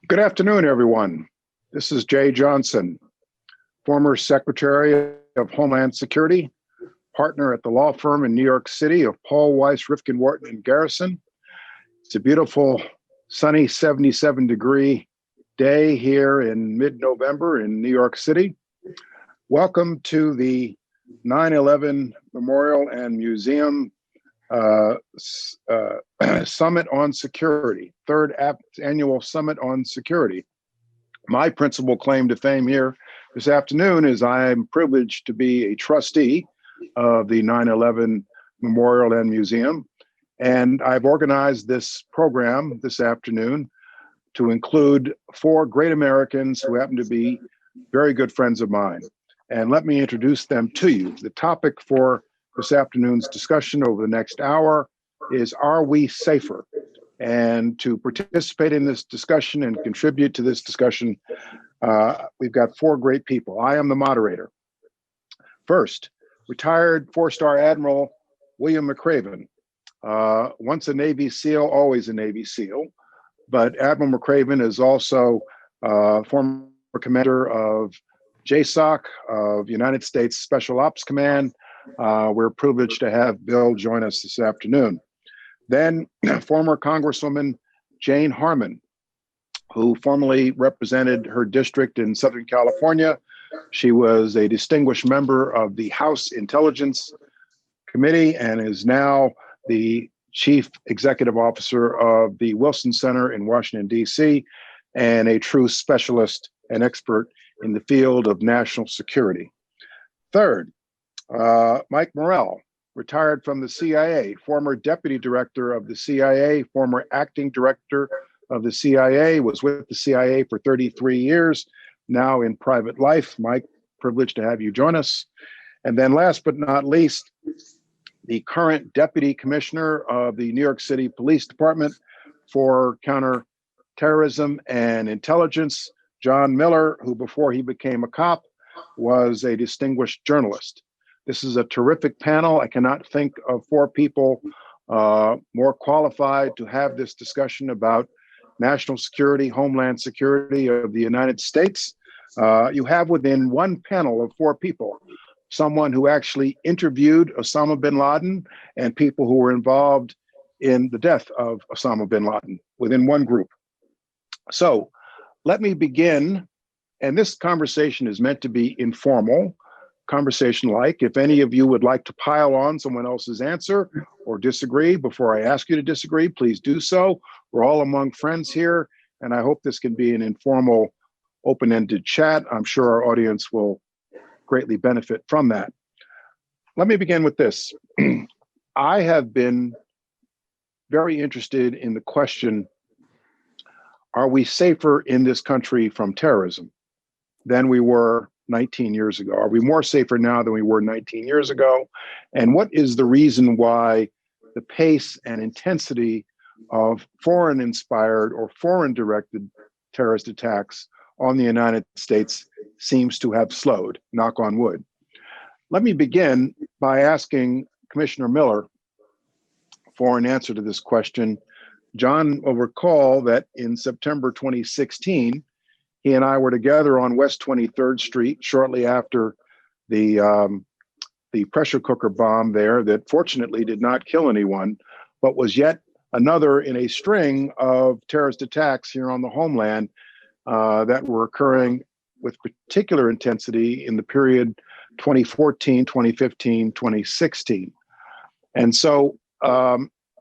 Good afternoon, everyone. This is Jeh Johnson, former Secretary of Homeland Security, partner at the law firm in New York City of Paul, Weiss, Rifkin, Wharton, and Garrison. It's a beautiful, sunny 77-degree day here in mid-November in New York City. Welcome to the 9/11 Memorial and Museum Summit on Security, third annual Summit on Security. My principal claim to fame here this afternoon is I'm privileged to be a trustee of the 9/11 Memorial and Museum, and I've organized this program this afternoon to include four great Americans who happen to be very good friends of mine. And let me introduce them to you. The topic for this afternoon's discussion over the next hour is, are we safer? And to participate in this discussion and contribute to this discussion, we've got four great people. I am the moderator. First, retired four-star Admiral William McRaven. Once a Navy SEAL, always a Navy SEAL. But Admiral McRaven is also former commander of JSOC, of United States Special Ops Command. We're privileged to have Bill join us this afternoon. Then former Congresswoman Jane Harman, who formerly represented her district in Southern California. She was a distinguished member of the House Intelligence Committee and is now the Chief Executive Officer of the Wilson Center in Washington, D.C., and a true specialist and expert in the field of national security. Third, Mike Morell, retired from the CIA, former deputy director of the CIA, former acting director of the CIA, was with the CIA for 33 years, now in private life. Mike, privileged to have you join us. And then last but not least, the current deputy commissioner of the New York City Police Department for Counterterrorism and Intelligence, John Miller, who before he became a cop was a distinguished journalist. This is a terrific panel. I cannot think of four people more qualified to have this discussion about national security, homeland security of the United States. You have within one panel of four people someone who actually interviewed Osama bin Laden and people who were involved in the death of Osama bin Laden within one group. So let me begin, and this conversation is meant to be informal, conversation-like. If any of you would like to pile on someone else's answer or disagree before I ask you to disagree, please do so. We're all among friends here, and I hope this can be an informal, open-ended chat. I'm sure our audience will greatly benefit from that. Let me begin with this. I have been very interested in the question, are we safer in this country from terrorism than we were 19 years ago? Are we more safer now than we were 19 years ago? And what is the reason why the pace and intensity of foreign-inspired or foreign-directed terrorist attacks on the United States seems to have slowed, knock on wood? Let me begin by asking Commissioner Miller for an answer to this question. John will recall that in September 2016, he and I were together on West 23rd Street shortly after the pressure cooker bomb there that fortunately did not kill anyone, but was yet another in a string of terrorist attacks here on the homeland that were occurring with particular intensity in the period 2014, 2015, 2016. And so,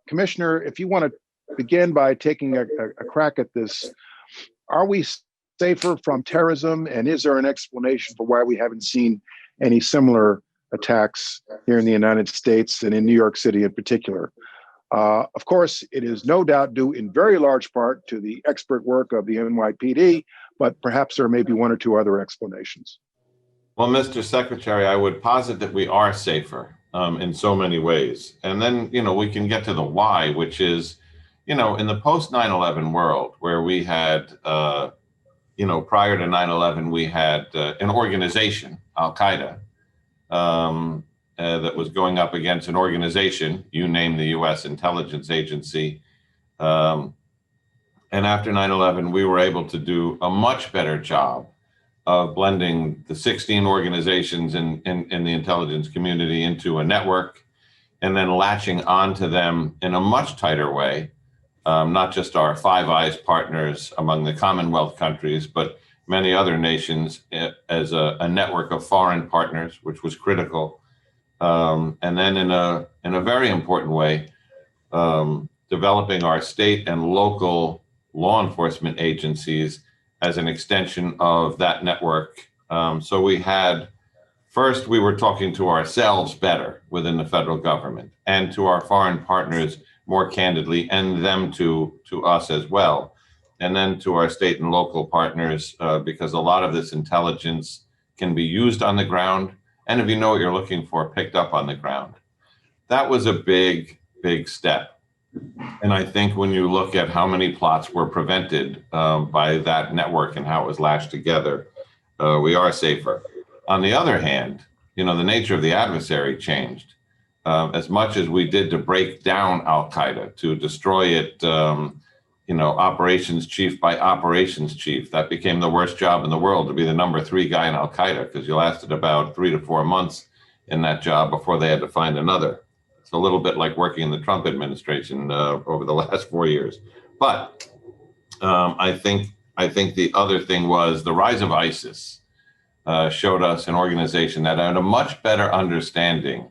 Commissioner, if you want to begin by taking a crack at this, are we safer from terrorism, and is there an explanation for why we haven't seen any similar attacks here in the United States and in New York City in particular? Of course, it is no doubt due in very large part to the expert work of the NYPD, but perhaps there may be one or two other explanations. Well, Mr. Secretary, I would posit that we are safer in so many ways. And then, we can get to the why, which is, in the post 9/11 world where we had, prior to 9/11, we had an organization, Al-Qaeda, that was going up against an organization, you name the U.S. intelligence agency, And after 9/11, we were able to do a much better job of blending the 16 organizations in the intelligence community into a network, and then latching onto them in a much tighter way, not just our Five Eyes partners among the Commonwealth countries, but many other nations as a network of foreign partners, which was critical. And then in a very important way, developing our state and local law enforcement agencies as an extension of that network. So we had, first, we were talking to ourselves better within the federal government, and to our foreign partners more candidly, and them to us as well. And then to our state and local partners, because a lot of this intelligence can be used on the ground, and if you know what you're looking for, picked up on the ground. That was a big, big step. And I think when you look at how many plots were prevented by that network and how it was latched together, we are safer. On the other hand, the nature of the adversary changed. As much as we did to break down Al-Qaeda, to destroy it, operations chief by operations chief, that became the worst job in the world, to be the number 3 guy in Al-Qaeda, because you lasted about 3 to 4 months in that job before they had to find another. It's a little bit like working in the Trump administration over the last 4 years. But I think the other thing was the rise of ISIS showed us an organization that had a much better understanding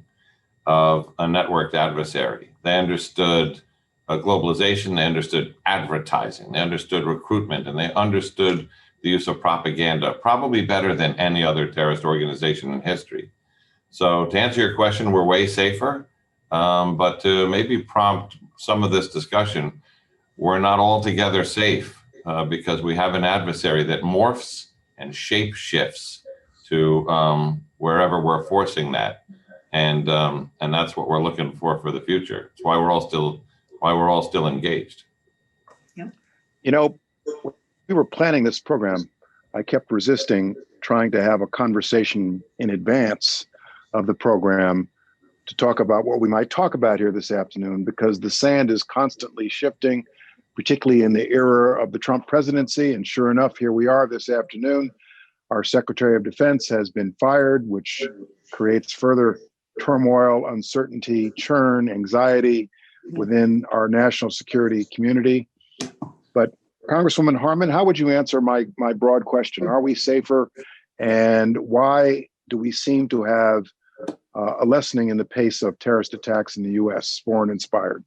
of a networked adversary. They understood globalization, they understood advertising, they understood recruitment, and they understood the use of propaganda, probably better than any other terrorist organization in history. So to answer your question, we're way safer. But to maybe prompt some of this discussion, we're not altogether safe because we have an adversary that morphs and shape shifts to wherever we're forcing that, and that's what we're looking for the future. It's why we're all still engaged. Yep. When we were planning this program, I kept resisting trying to have a conversation in advance of the program to talk about what we might talk about here this afternoon, because the sand is constantly shifting, particularly in the era of the Trump presidency. And sure enough, here we are this afternoon. Our Secretary of Defense has been fired, which creates further turmoil, uncertainty, churn, anxiety within our national security community. But Congresswoman Harman, how would you answer my broad question? Are we safer? And why do we seem to have a lessening in the pace of terrorist attacks in the U.S., foreign inspired?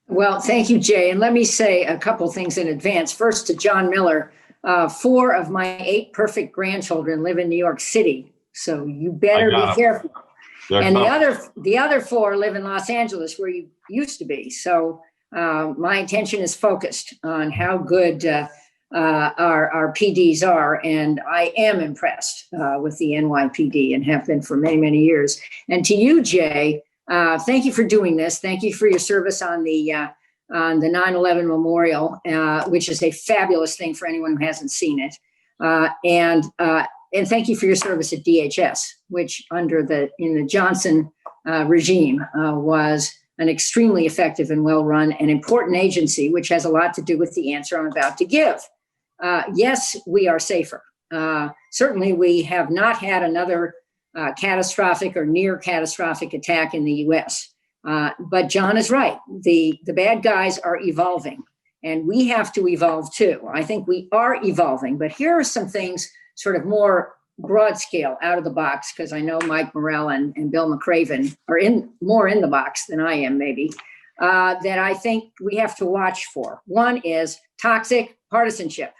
Well, thank you, Jay. And let me say a couple things in advance. First, to John Miller, 4 of my 8 perfect grandchildren live in New York City. So you better be careful. And the other 4 live in Los Angeles, where you used to be. So my attention is focused on how good our PDs are, and I am impressed with the NYPD and have been for many, many years. And to you, Jay, thank you for doing this. Thank you for your service on the 9/11 memorial, which is a fabulous thing for anyone who hasn't seen it. And thank you for your service at DHS, which in the Johnson regime was an extremely effective and well-run and important agency, which has a lot to do with the answer I'm about to give. Yes, we are safer. Certainly, we have not had another catastrophic or near catastrophic attack in the U.S. But John is right. The bad guys are evolving, and we have to evolve too. I think we are evolving, but here are some things sort of more broad scale, out of the box, because I know Mike Morell and Bill McRaven are more in the box than I am, maybe, that I think we have to watch for. One is toxic partisanship.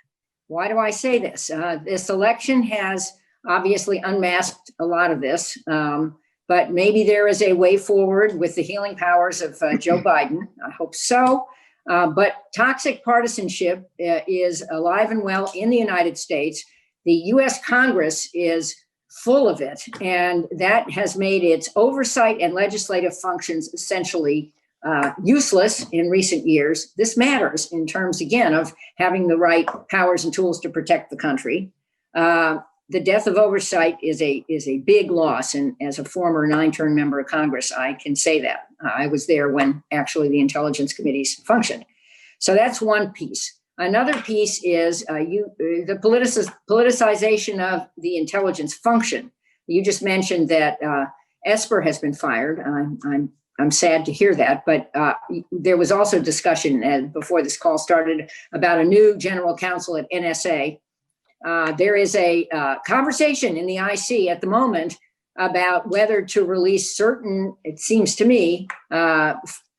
Why do I say this? This election has obviously unmasked a lot of this, but maybe there is a way forward with the healing powers of Joe Biden. I hope so. But toxic partisanship is alive and well in the United States. The U.S. Congress is full of it, and that has made its oversight and legislative functions essentially useless in recent years. This matters in terms, again, of having the right powers and tools to protect the country. The death of oversight is a big loss, and as a former 9-term member of Congress, I can say that. I was there when actually the intelligence committees functioned. So that's one piece. Another piece is the politicization of the intelligence function. You just mentioned that Esper has been fired. I'm sad to hear that, but there was also discussion before this call started about a new general counsel at NSA. There is a conversation in the IC at the moment about whether to release certain, it seems to me,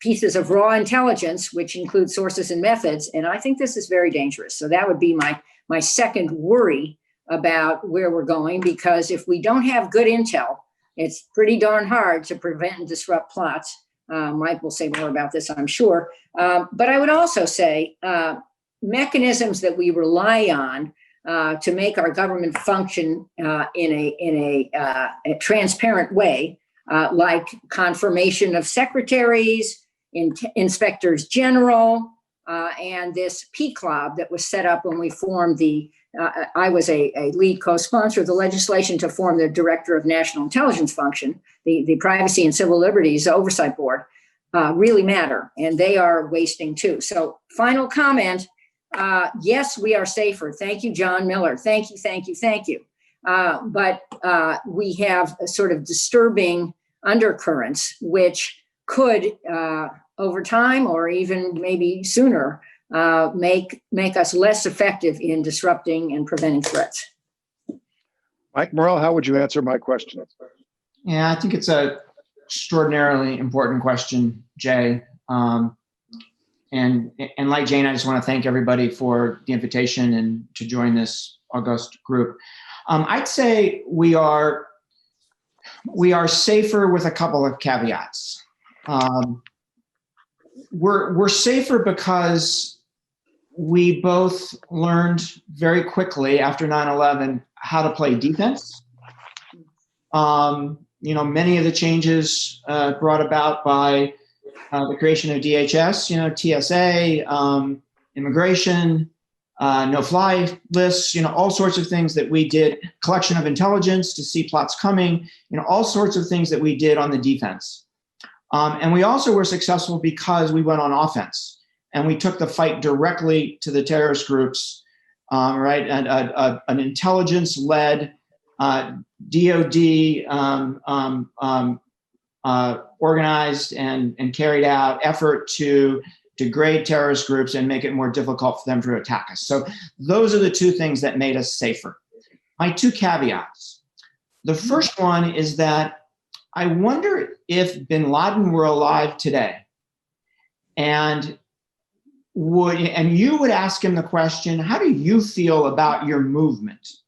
pieces of raw intelligence, which include sources and methods. And I think this is very dangerous. So that would be my second worry about where we're going, because if we don't have good intel, it's pretty darn hard to prevent and disrupt plots. Mike will say more about this, I'm sure. But I would also say mechanisms that we rely on to make our government function in a transparent way, like confirmation of secretaries, inspectors general, and this PCLOB that was set up when we formed I was a lead co-sponsor of the legislation to form the Director of National Intelligence Function, the Privacy and Civil Liberties Oversight Board, really matter, and they are wasting too. So final comment, yes, we are safer. Thank you, John Miller. Thank you. But we have a sort of disturbing undercurrents, which could, over time or even maybe sooner, make us less effective in disrupting and preventing threats. Mike Morell, how would you answer my question? Yeah, I think it's a extraordinarily important question, Jay. And like Jane, I just want to thank everybody for the invitation and to join this august group. I'd say we are safer with a couple of caveats. We're safer because we both learned very quickly after 9/11 how to play defense. Many of the changes brought about by the creation of DHS, TSA, immigration, no-fly lists, all sorts of things that we did, collection of intelligence to see plots coming, all sorts of things that we did on the defense. And we also were successful because we went on offense and we took the fight directly to the terrorist groups, right? And an intelligence-led DOD organized and carried out effort to degrade terrorist groups and make it more difficult for them to attack us. So those are the two things that made us safer. My two caveats. The first one is that I wonder if bin Laden were alive today and you would ask him the question, how do you feel about your movement?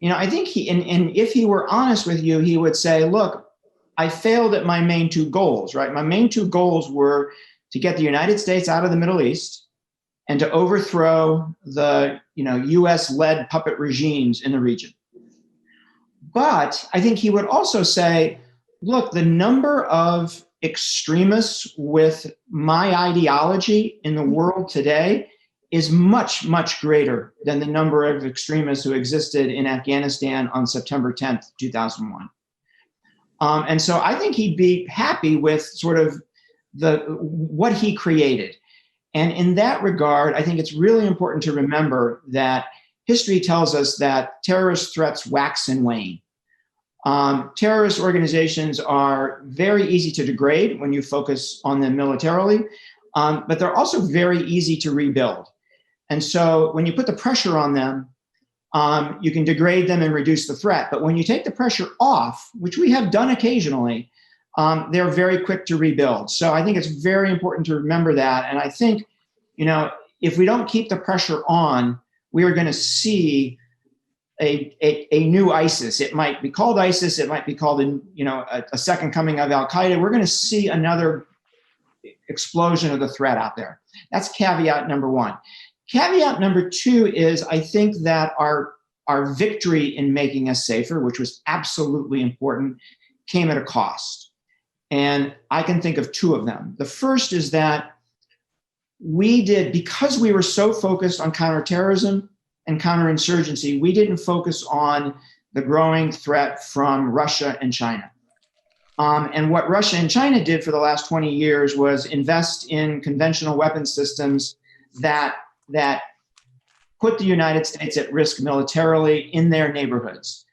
I think and if he were honest with you, he would say, look, I failed at my main two goals, right? My main two goals were to get the United States out of the Middle East and to overthrow the US-led puppet regimes in the region. But I think he would also say, look, the number of extremists with my ideology in the world today is much, much greater than the number of extremists who existed in Afghanistan on September 10th, 2001. And so I think he'd be happy with sort of what he created. And in that regard, I think it's really important to remember that history tells us that terrorist threats wax and wane. Terrorist organizations are very easy to degrade when you focus on them militarily, but they're also very easy to rebuild. And so when you put the pressure on them, you can degrade them and reduce the threat. But when you take the pressure off, which we have done occasionally, they're very quick to rebuild. So I think it's very important to remember that. And I think, if we don't keep the pressure on, we are going to see a new ISIS. It might be called ISIS. It might be called, a second coming of Al-Qaeda. We're going to see another explosion of the threat out there. That's caveat number one. Caveat number two is I think that our victory in making us safer, which was absolutely important, came at a cost. And I can think of two of them. The first is that because we were so focused on counterterrorism and counterinsurgency, we didn't focus on the growing threat from Russia and China. And what Russia and China did for the last 20 years was invest in conventional weapon systems that put the United States at risk militarily in their neighborhoods.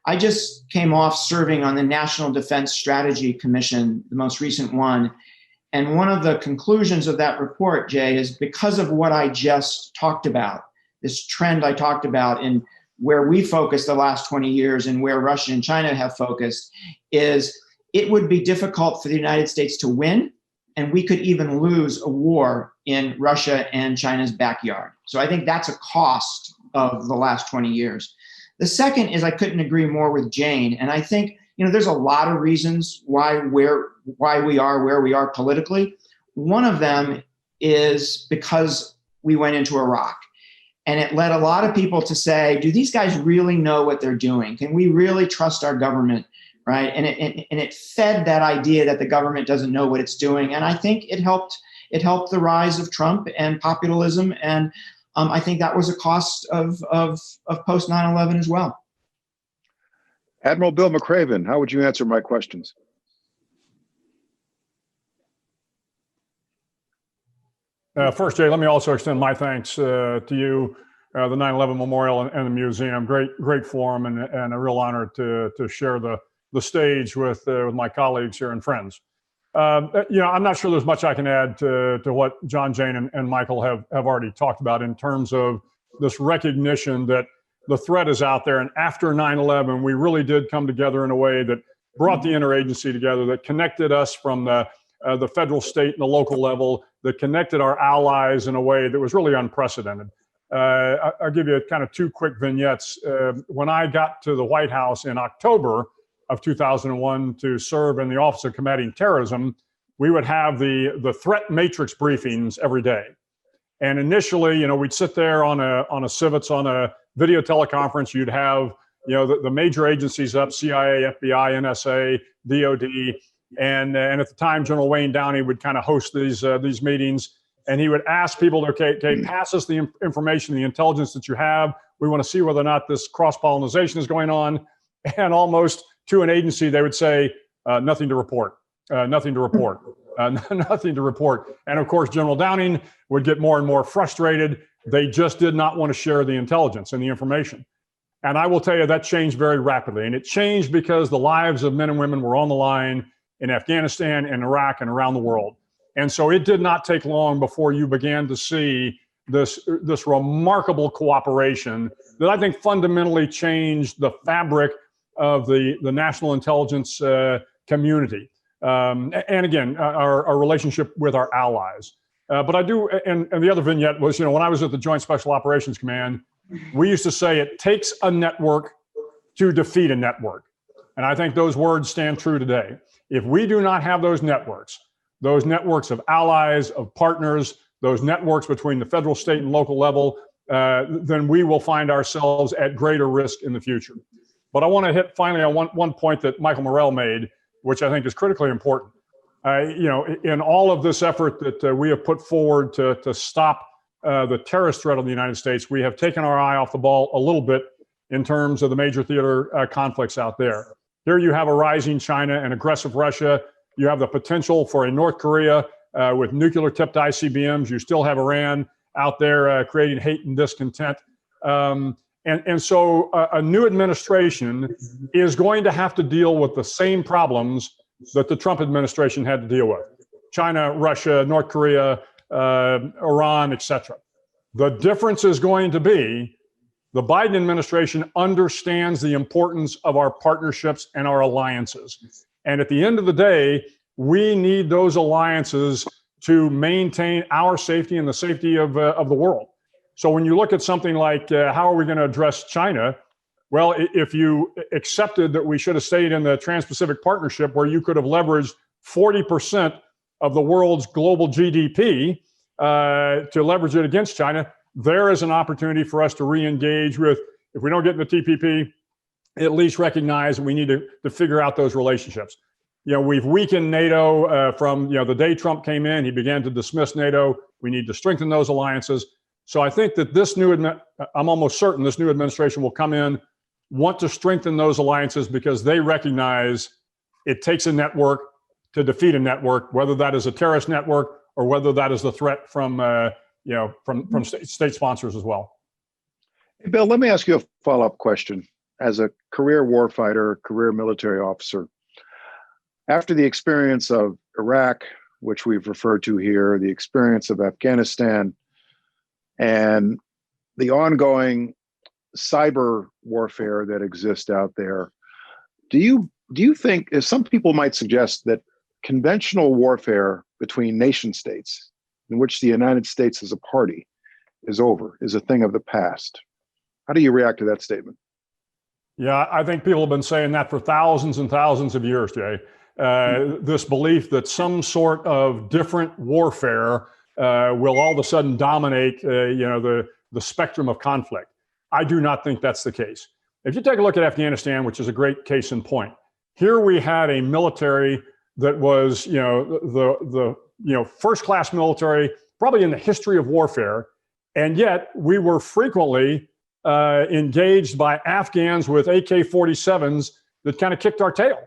I just came off serving on the National Defense Strategy Commission, the most recent one. And one of the conclusions of that report, Jay, is because of what I just talked about, this trend I talked about in where we focused the last 20 years and where Russia and China have focused, is it would be difficult for the United States to win, and we could even lose a war in Russia and China's backyard. So I think that's a cost of the last 20 years. The second is I couldn't agree more with Jane. And I think, there's a lot of reasons why we are where we are politically. One of them is because we went into Iraq. And it led a lot of people to say, do these guys really know what they're doing? Can we really trust our government? Right. And it fed that idea that the government doesn't know what it's doing. And I think it helped the rise of Trump and populism. And I think that was a cost of post 9/11 as well. Admiral Bill McRaven, how would you answer my questions? First, Jay, let me also extend my thanks to you, the 9/11 Memorial and the museum. Great forum and a real honor to share the stage with my colleagues here and friends. I'm not sure there's much I can add to what John, Jane, and Michael have already talked about in terms of this recognition that the threat is out there. And after 9/11, we really did come together in a way that brought the interagency together, that connected us from the federal, state, and the local level, that connected our allies in a way that was really unprecedented. I'll give you kind of two quick vignettes. When I got to the White House in October of 2001 to serve in the Office of Combating Terrorism, we would have the threat matrix briefings every day. And initially, we'd sit there on a civets, on a video teleconference. You'd have, the major agencies up, CIA, FBI, NSA, DOD. And at the time, General Wayne Downey would kind of host these meetings. And he would ask people, okay, pass us the information, the intelligence that you have. We want to see whether or not this cross-pollination is going on. And almost to an agency, they would say, nothing to report, nothing to report, nothing to report. And of course, General Downing would get more and more frustrated. They just did not want to share the intelligence and the information. And I will tell you that changed very rapidly. And it changed because the lives of men and women were on the line in Afghanistan and Iraq and around the world. And so it did not take long before you began to see this remarkable cooperation that I think fundamentally changed the fabric of the national intelligence community. And again, our relationship with our allies. But I do, and the other vignette was, when I was at the Joint Special Operations Command, we used to say it takes a network to defeat a network. And I think those words stand true today. If we do not have those networks of allies, of partners, those networks between the federal, state, and local level, then we will find ourselves at greater risk in the future. But I want to hit finally on one point that Michael Morell made, which I think is critically important. In all of this effort that we have put forward to stop the terrorist threat on the United States, we have taken our eye off the ball a little bit in terms of the major theater conflicts out there. Here you have a rising China and aggressive Russia. You have the potential for a North Korea with nuclear tipped ICBMs. You still have Iran out there creating hate and discontent. And so a new administration is going to have to deal with the same problems that the Trump administration had to deal with. China, Russia, North Korea, Iran, etc. The difference is going to be the Biden administration understands the importance of our partnerships and our alliances. And at the end of the day, we need those alliances to maintain our safety and the safety of the world. So when you look at something like how are we going to address China? Well, if you accepted that we should have stayed in the Trans-Pacific Partnership where you could have leveraged 40% of the world's global GDP to leverage it against China, there is an opportunity for us to re-engage with, if we don't get in the TPP, at least recognize that we need to figure out those relationships. We've weakened NATO from, the day Trump came in, he began to dismiss NATO. We need to strengthen those alliances. So I think that I'm almost certain this new administration will come in, want to strengthen those alliances because they recognize It takes a network to defeat a network, whether that is a terrorist network or whether that is the threat from state sponsors as well. Hey, Bill, let me ask you a follow-up question. As a career warfighter, career military officer, after the experience of Iraq, which we've referred to here, the experience of Afghanistan, and the ongoing cyber warfare that exists out there, do you think, as some people might suggest, that conventional warfare between nation states, in which the United States is a party, is over, is a thing of the past? How do you react to that statement? Yeah, I think people have been saying that for thousands and thousands of years, Jay. This belief that some sort of different warfare will all of a sudden dominate, the spectrum of conflict. I do not think that's the case. If you take a look at Afghanistan, which is a great case in point, here we had a military that was, the first-class military, probably in the history of warfare, and yet we were frequently engaged by Afghans with AK-47s that kind of kicked our tail.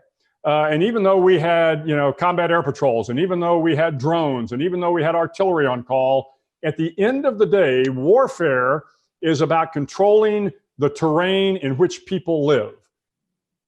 And even though we had, combat air patrols, and even though we had drones, and even though we had artillery on call, at the end of the day, warfare is about controlling the terrain in which people live.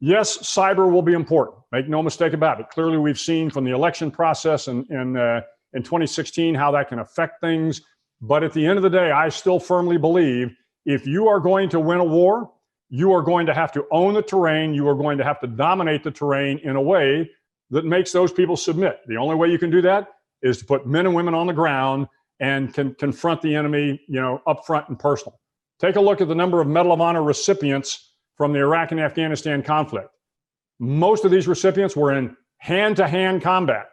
Yes, cyber will be important. Make no mistake about it. Clearly, we've seen from the election process in 2016 how that can affect things. But at the end of the day, I still firmly believe if you are going to win a war, you are going to have to own the terrain. You are going to have to dominate the terrain in a way that makes those people submit. The only way you can do that is to put men and women on the ground and can confront the enemy, up front and personal. Take a look at the number of Medal of Honor recipients from the Iraq and Afghanistan conflict. Most of these recipients were in hand-to-hand combat.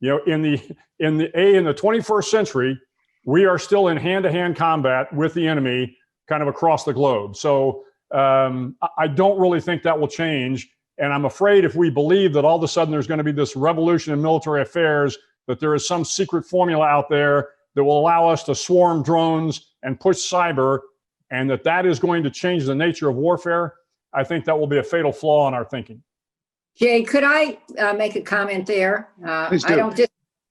In the 21st century, we are still in hand-to-hand combat with the enemy kind of across the globe. So I don't really think that will change. And I'm afraid if we believe that all of a sudden there's going to be this revolution in military affairs, that there is some secret formula out there that will allow us to swarm drones and push cyber, and that is going to change the nature of warfare, I think that will be a fatal flaw in our thinking. Jay, could I make a comment there? Please do.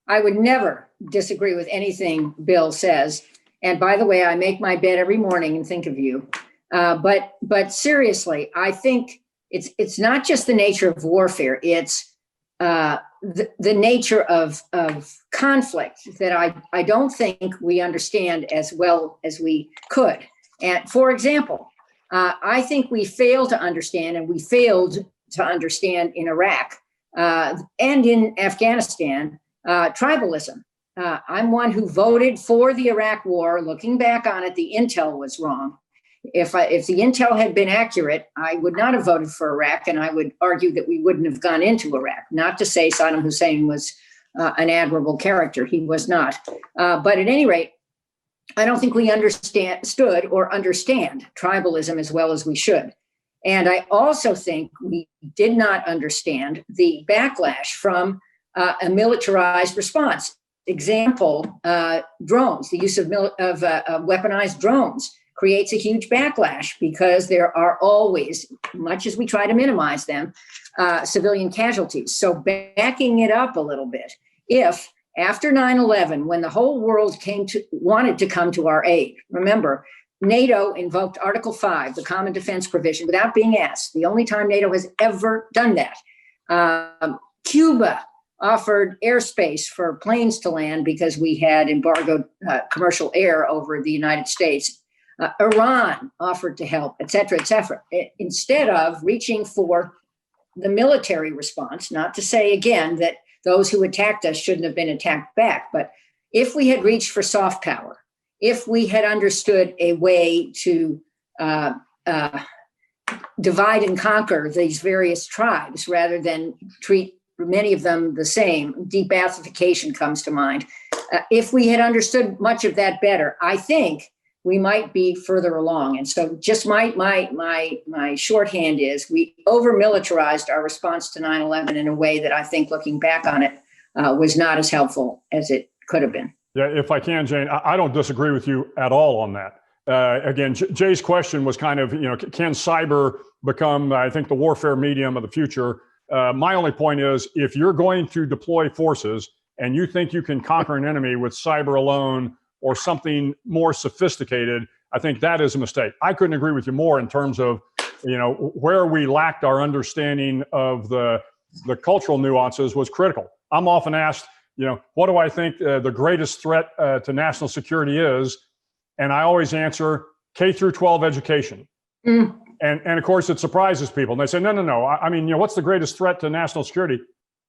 I would never disagree with anything Bill says. And by the way, I make my bed every morning and think of you. But seriously, I think it's not just the nature of warfare. It's the nature of conflict that I don't think we understand as well as we could. And for example, I think we failed to understand, and we failed to understand in Iraq and in Afghanistan, tribalism. I'm one who voted for the Iraq war. Looking back on it, the intel was wrong. If the intel had been accurate, I would not have voted for Iraq, and I would argue that we wouldn't have gone into Iraq. Not to say Saddam Hussein was an admirable character. He was not. But at any rate, I don't think we understand tribalism as well as we should. And I also think we did not understand the backlash from a militarized response. Example, drones, the use of weaponized drones creates a huge backlash because there are always, much as we try to minimize them, civilian casualties. So backing it up a little bit, if after 9/11, when the whole world wanted to come to our aid, remember, NATO invoked Article 5, the Common Defense Provision, without being asked. The only time NATO has ever done that. Cuba offered airspace for planes to land because we had embargoed commercial air over the United States. Iran offered to help, et cetera, instead of reaching for the military response. Not to say, again, that those who attacked us shouldn't have been attacked back. But if we had reached for soft power, if we had understood a way to divide and conquer these various tribes rather than treat many of them the same, debathification comes to mind. If we had understood much of that better, I think we might be further along. And so just my shorthand is we over-militarized our response to 9/11 in a way that I think, looking back on it, was not as helpful as it could have been. Yeah, if I can, Jane, I don't disagree with you at all on that. Again, Jay's question was kind of, can cyber become, I think, the warfare medium of the future? My only point is, if you're going to deploy forces and you think you can conquer an enemy with cyber alone or something more sophisticated, I think that is a mistake. I couldn't agree with you more in terms of, where we lacked our understanding of the cultural nuances was critical. I'm often asked, what do I think the greatest threat to national security is? And I always answer K through 12 education. And of course, it surprises people. And they say, no. I mean, what's the greatest threat to national security?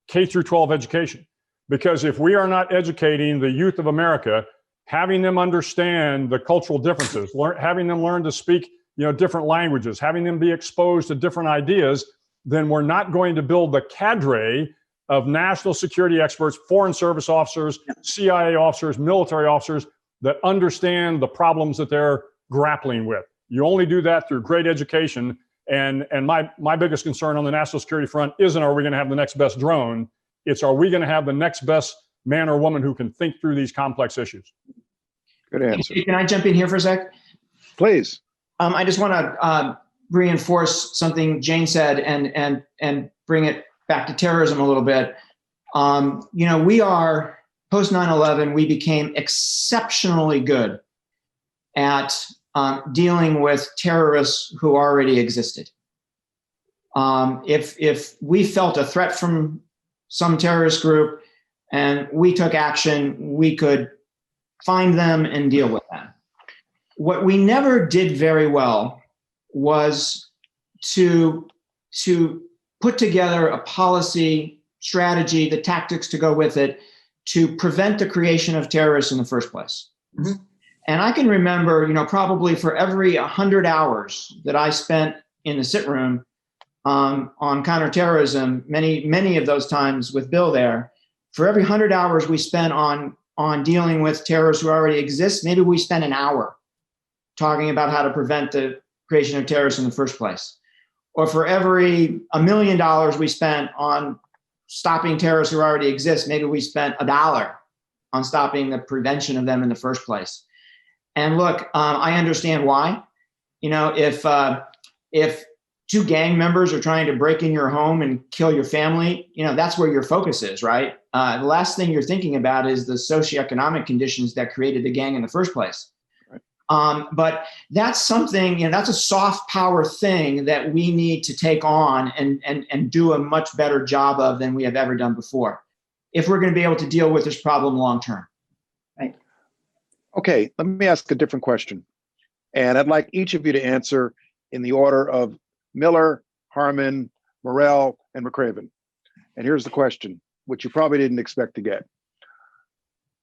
K through 12 education. Because if we are not educating the youth of America, having them understand the cultural differences, having them learn to speak, different languages, having them be exposed to different ideas, then we're not going to build the cadre of national security experts, foreign service officers, CIA officers, military officers that understand the problems that they're grappling with. You only do that through great education. And my biggest concern on the national security front isn't, are we going to have the next best drone? It's, are we going to have the next best man or woman who can think through these complex issues? Good answer. Can I jump in here for a sec? Please. I just want to reinforce something Jane said and bring it back to terrorism a little bit. We are, post 9/11, we became exceptionally good at dealing with terrorists who already existed. If we felt a threat from some terrorist group and we took action, we could find them and deal with them. What we never did very well was to put together a policy strategy, the tactics to go with it, to prevent the creation of terrorists in the first place. Mm-hmm. And I can remember, probably for every 100 hours that I spent in the sit room on counterterrorism, many of those times with Bill there, for every 100 hours we spent on dealing with terrorists who already exist, maybe we spent an hour talking about how to prevent the creation of terrorists in the first place. Or for every $1 million we spent on stopping terrorists who already exist, maybe we spent $1 on stopping the prevention of them in the first place. And look, I understand why. If two gang members are trying to break in your home and kill your family, that's where your focus is, right? The last thing you're thinking about is the socioeconomic conditions that created the gang in the first place. But that's something, that's a soft power thing that we need to take on and do a much better job of than we have ever done before, if we're going to be able to deal with this problem long term. Right. Okay, let me ask a different question. And I'd like each of you to answer in the order of Miller, Harman, Morell, and McRaven. And here's the question, which you probably didn't expect to get.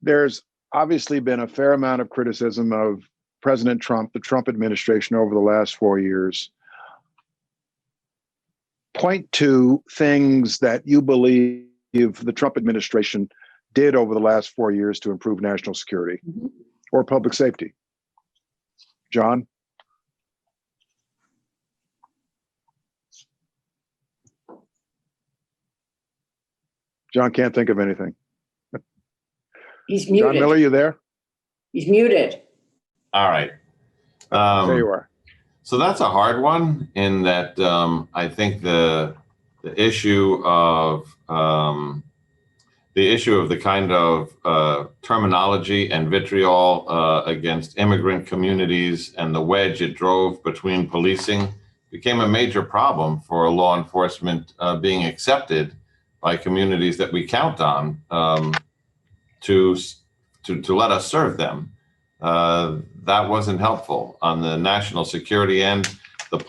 There's obviously been a fair amount of criticism of President Trump, the Trump administration over the last 4 years. Point to things that you believe the Trump administration did over the last 4 years to improve national security or public safety. John? John can't think of anything. He's muted. John Miller, you there? He's muted. All right. There you are. So that's a hard one in that I think the issue of the kind of terminology and vitriol against immigrant communities and the wedge it drove between policing became a major problem for law enforcement being accepted by communities that we count on to let us serve them. That wasn't helpful. On the national security end, the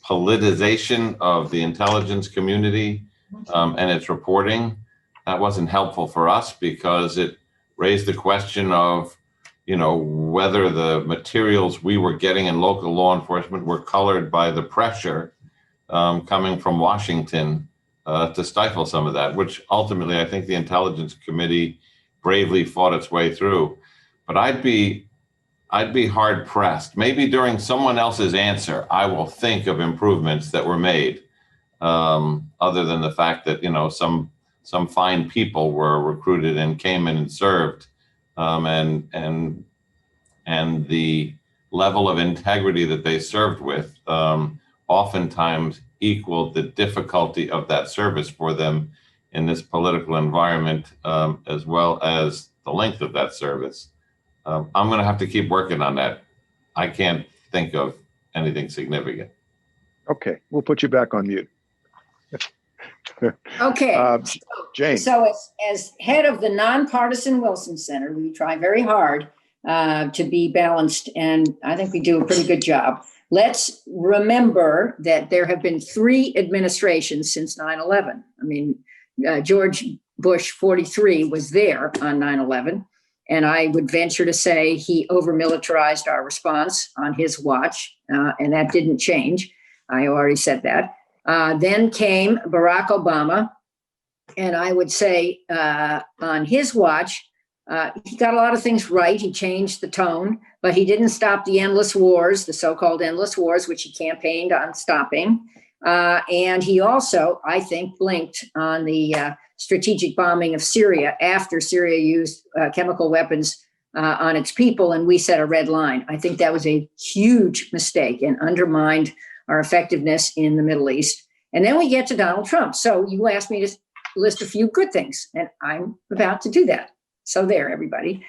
politicization of the intelligence community and its reporting, that wasn't helpful for us because it raised the question of, whether the materials we were getting in local law enforcement were colored by the pressure coming from Washington to stifle some of that, which ultimately I think the Intelligence Committee bravely fought its way through. But I'd be hard pressed. Maybe during someone else's answer, I will think of improvements that were made, other than the fact that some fine people were recruited and came in and served, and the level of integrity that they served with oftentimes equal the difficulty of that service for them in this political environment, as well as the length of that service. I'm going to have to keep working on that. I can't think of anything significant. Okay, we'll put you back on mute. Okay. Jane. So as head of the nonpartisan Wilson Center, we try very hard to be balanced, and I think we do a pretty good job. Let's remember that there have been 3 administrations since 9/11. I mean, George Bush 43 was there on 9/11, and I would venture to say he over-militarized our response on his watch, and that didn't change. I already said that. Then came Barack Obama, and I would say on his watch, he got a lot of things right. He changed the tone, but he didn't stop the endless wars, the so-called endless wars, which he campaigned on stopping. And he also, I think, blinked on the strategic bombing of Syria after Syria used chemical weapons on its people, and we set a red line. I think that was a huge mistake and undermined our effectiveness in the Middle East. And then we get to Donald Trump. So you asked me to list a few good things, and I'm about to do that. So there, everybody.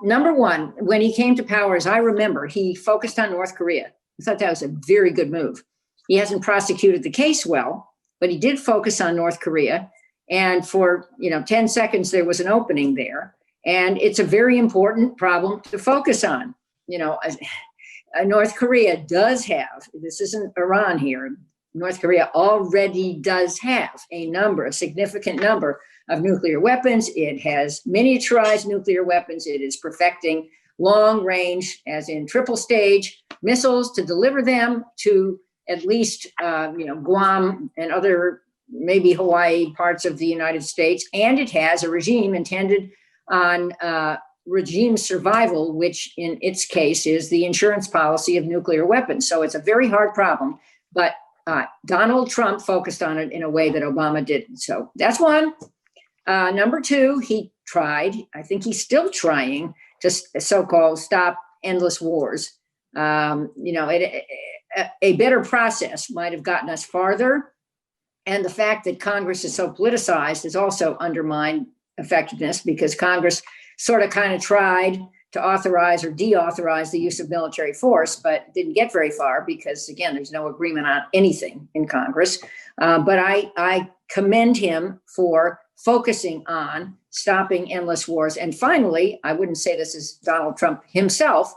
Number one, when he came to power, as I remember, he focused on North Korea. I thought that was a very good move. He hasn't prosecuted the case well, but he did focus on North Korea. And for 10 seconds, there was an opening there. And it's a very important problem to focus on. North Korea does have, this isn't Iran here, North Korea already does have a significant number of nuclear weapons. It has miniaturized nuclear weapons. It is perfecting long range, as in triple stage missiles, to deliver them to at least Guam and other, maybe Hawaii, parts of the United States. And it has a regime intended on regime survival, which in its case is the insurance policy of nuclear weapons. So it's a very hard problem, but Donald Trump focused on it in a way that Obama didn't. So that's one. Number two, he tried, I think he's still trying to so-called stop endless wars. A better process might have gotten us farther. And the fact that Congress is so politicized has also undermined effectiveness, because Congress sort of kind of tried to authorize or deauthorize the use of military force, but didn't get very far because, again, there's no agreement on anything in Congress. But I commend him for focusing on stopping endless wars. And finally, I wouldn't say this is Donald Trump himself,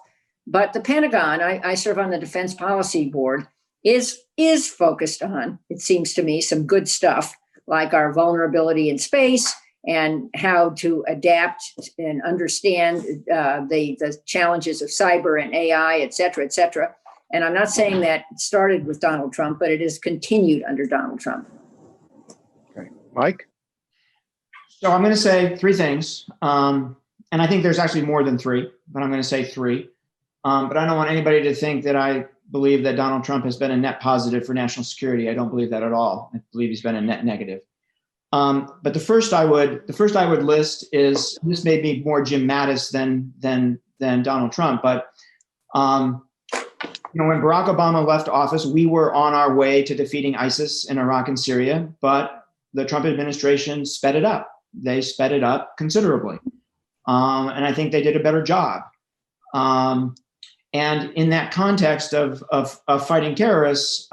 but the Pentagon, I serve on the Defense Policy Board, is focused on, it seems to me, some good stuff, like our vulnerability in space, and how to adapt and understand the challenges of cyber and AI, et cetera, et cetera. And I'm not saying that it started with Donald Trump, but it has continued under Donald Trump. Okay, Mike? So I'm going to say 3 things. And I think there's actually more than 3, but I'm going to say 3. But I don't want anybody to think that I believe that Donald Trump has been a net positive for national security. I don't believe that at all. I believe he's been a net negative. But the first I would list is, this may be more Jim Mattis than Donald Trump, but when Barack Obama left office, we were on our way to defeating ISIS in Iraq and Syria, but the Trump administration sped it up. They sped it up considerably, and I think they did a better job. And in that context of fighting terrorists,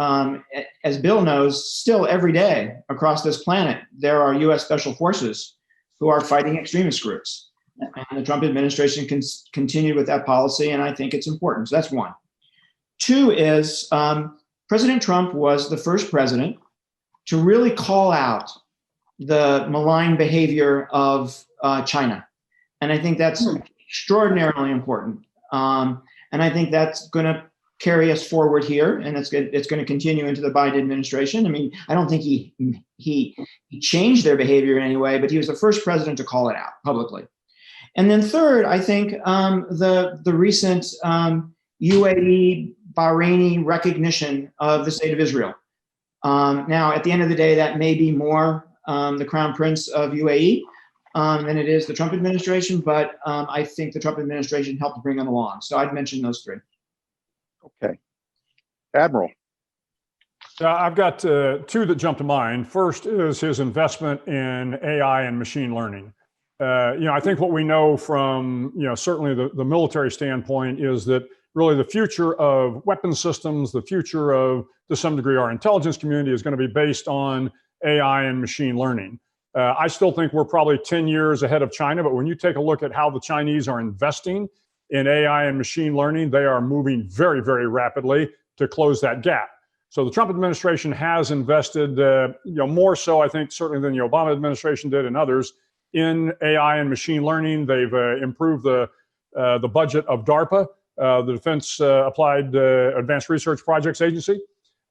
as Bill knows, still every day across this planet, there are U.S. Special Forces who are fighting extremist groups. And the Trump administration continued with that policy, and I think it's important. So that's one. 2 is President Trump was the first president to really call out the malign behavior of China. And I think that's extraordinarily important. And I think that's going to carry us forward here, and it's going to continue into the Biden administration. I mean, I don't think he changed their behavior in any way, but he was the first president to call it out publicly. And then third, I think the recent UAE Bahraini recognition of the state of Israel. Now, at the end of the day, that may be more the Crown Prince of UAE than it is the Trump administration, but I think the Trump administration helped bring them along. So I'd mention those 3. Okay. Admiral. I've got two that jump to mind. First is his investment in AI and machine learning. I think what we know from, certainly the military standpoint is that really the future of weapon systems, the future of, to some degree, our intelligence community is going to be based on AI and machine learning. I still think we're probably 10 years ahead of China, but when you take a look at how the Chinese are investing in AI and machine learning, they are moving very, very rapidly to close that gap. So the Trump administration has invested, more so, I think, certainly than the Obama administration did and others, in AI and machine learning. They've improved the budget of DARPA, the Defense Applied Advanced Research Projects Agency.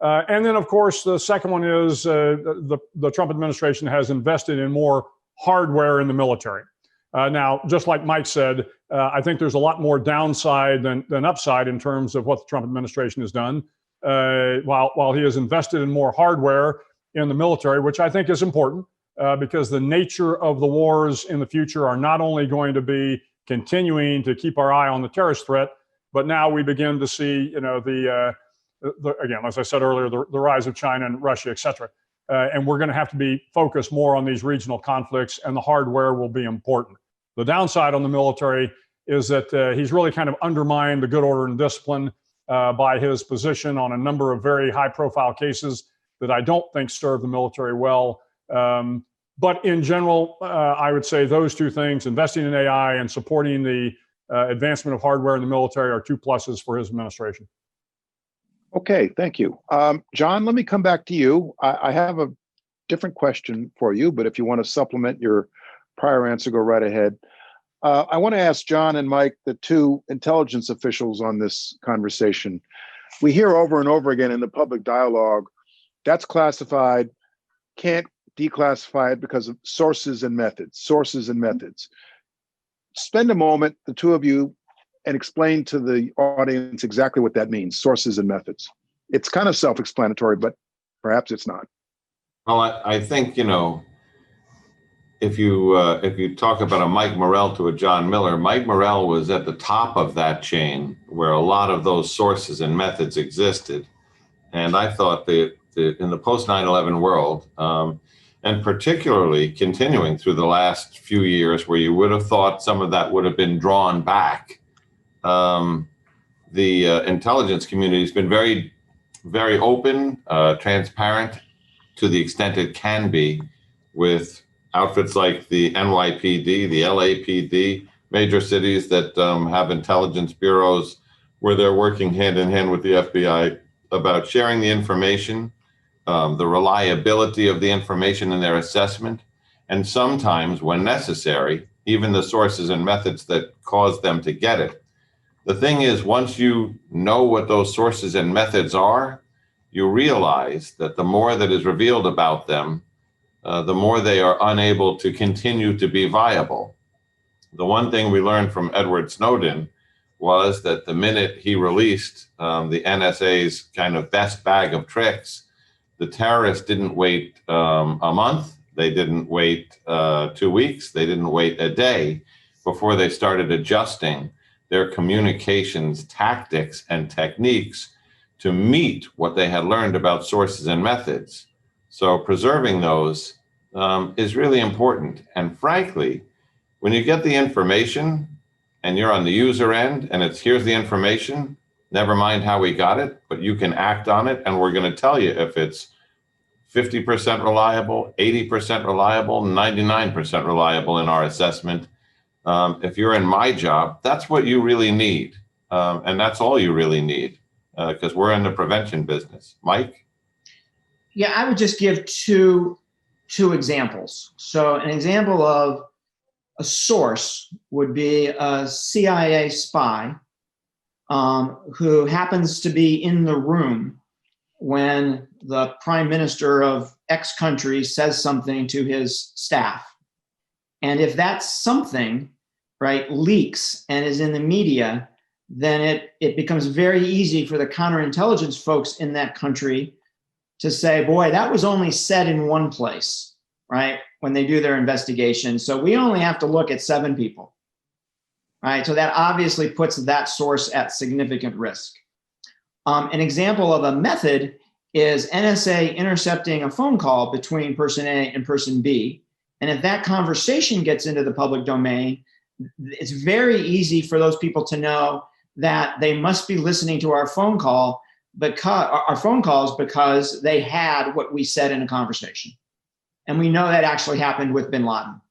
And then, of course, the second one is the Trump administration has invested in more hardware in the military. Now, just like Mike said, I think there's a lot more downside than upside in terms of what the Trump administration has done. While he has invested in more hardware in the military, which I think is important because the nature of the wars in the future are not only going to be continuing to keep our eye on the terrorist threat, but now we begin to see, again, as I said earlier, the rise of China and Russia, et cetera. And we're going to have to be focused more on these regional conflicts, and the hardware will be important. The downside on the military is that he's really kind of undermined the good order and discipline by his position on a number of very high-profile cases that I don't think serve the military well. But in general, I would say those two things, investing in AI and supporting the advancement of hardware in the military, are two pluses for his administration. Okay, thank you. John, let me come back to you. I have a different question for you, but if you want to supplement your prior answer, go right ahead. I want to ask John and Mike, the two intelligence officials on this conversation. We hear over and over again in the public dialogue, that's classified, can't declassify it because of sources and methods, Spend a moment, the two of you, and explain to the audience exactly what that means, sources and methods. It's kind of self-explanatory, but perhaps it's not. Well, I think, if you talk about a Mike Morell to a John Miller, Mike Morell was at the top of that chain where a lot of those sources and methods existed. And I thought that in the post 9/11 world, and particularly continuing through the last few years where you would have thought some of that would have been drawn back, the intelligence community has been very, very open, transparent to the extent it can be with outfits like the NYPD, the LAPD, major cities that have intelligence bureaus where they're working hand in hand with the FBI about sharing the information, the reliability of the information in their assessment, and sometimes, when necessary, even the sources and methods that cause them to get it. The thing is, once you know what those sources and methods are, you realize that the more that is revealed about them, the more they are unable to continue to be viable. The one thing we learned from Edward Snowden was that the minute he released the NSA's kind of best bag of tricks, the terrorists didn't wait a month, they didn't wait 2 weeks, they didn't wait a day before they started adjusting their communications tactics and techniques to meet what they had learned about sources and methods. So preserving those is really important. And frankly, when you get the information and you're on the user end and it's here's the information, never mind how we got it, but you can act on it. And we're going to tell you if it's 50% reliable, 80% reliable, 99% reliable in our assessment. If you're in my job, that's what you really need. And that's all you really need because we're in the prevention business. Mike? Yeah, I would just give two examples. So an example of a source would be a CIA spy who happens to be in the room when the prime minister of X country says something to his staff. And if that something, right, leaks and is in the media, then it becomes very easy for the counterintelligence folks in that country to say, boy, that was only said in one place, right, when they do their investigation. So we only have to look at 7 people, right? So that obviously puts that source at significant risk. An example of a method is NSA intercepting a phone call between person A and person B. And if that conversation gets into the public domain, it's very easy for those people to know that they must be listening to our phone calls because they had what we said in a conversation. And we know that actually happened with bin Laden.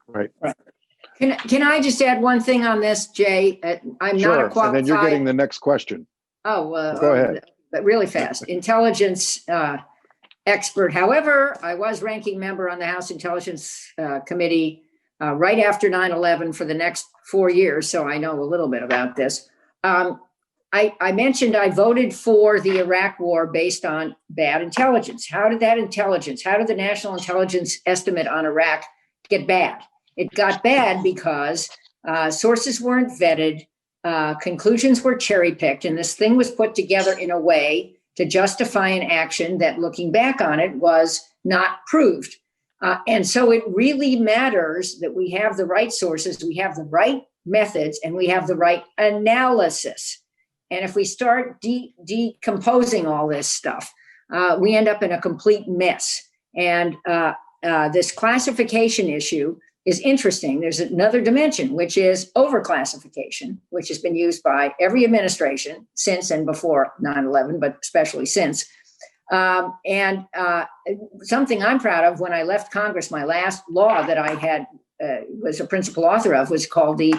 Right. Can I just add one thing on this, Jay? I'm not a qualified. And then you're getting the next question. Oh, go ahead. But really fast. Intelligence expert. However, I was ranking member on the House Intelligence Committee right after 9/11 for the next 4 years, so I know a little bit about this. I mentioned I voted for the Iraq War based on bad intelligence. How did the national intelligence estimate on Iraq get bad? It got bad because sources weren't vetted, conclusions were cherry picked, and this thing was put together in a way to justify an action that, looking back on it, was not proved. And so it really matters that we have the right sources, we have the right methods, and we have the right analysis. And if we start decomposing all this stuff, we end up in a complete mess. And this classification issue is interesting. There's another dimension, which is overclassification, which has been used by every administration since and before 9/11, but especially since. And something I'm proud of, when I left Congress, my last law that I had was a principal author of was called the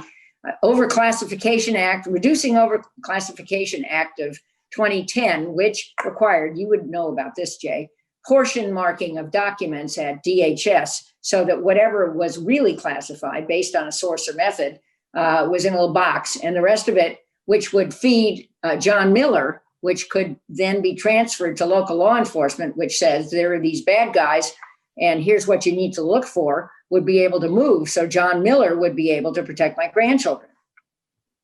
Overclassification Act, Reducing Overclassification Act of 2010, which required, you would know about this, Jay, portion marking of documents at DHS so that whatever was really classified based on a source or method was in a little box, and the rest of it, which would feed John Miller, which could then be transferred to local law enforcement, which says there are these bad guys and here's what you need to look for, would be able to move. So John Miller would be able to protect my grandchildren.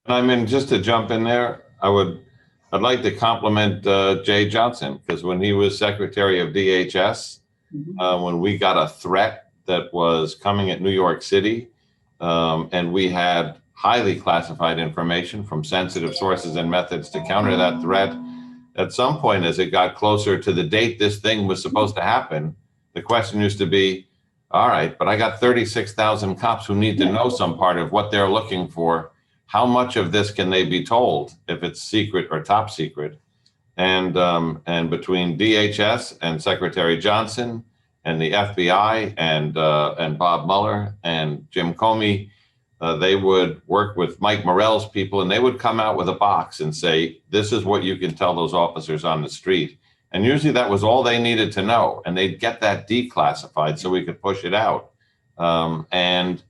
I mean, just to jump in there, I'd like to compliment Jeh Johnson, because when he was secretary of DHS, when we got a threat that was coming at New York City, and we had highly classified information from sensitive sources and methods to counter that threat, at some point, as it got closer to the date this thing was supposed to happen, the question used to be, all right, but I got 36,000 cops who need to know some part of what they're looking for. How much of this can they be told if it's secret or top secret? And between DHS and Secretary Johnson and the FBI and Bob Mueller and Jim Comey, they would work with Mike Morell's people, and they would come out with a box and say, this is what you can tell those officers on the street. And usually that was all they needed to know. And they'd get that declassified so we could push it out. And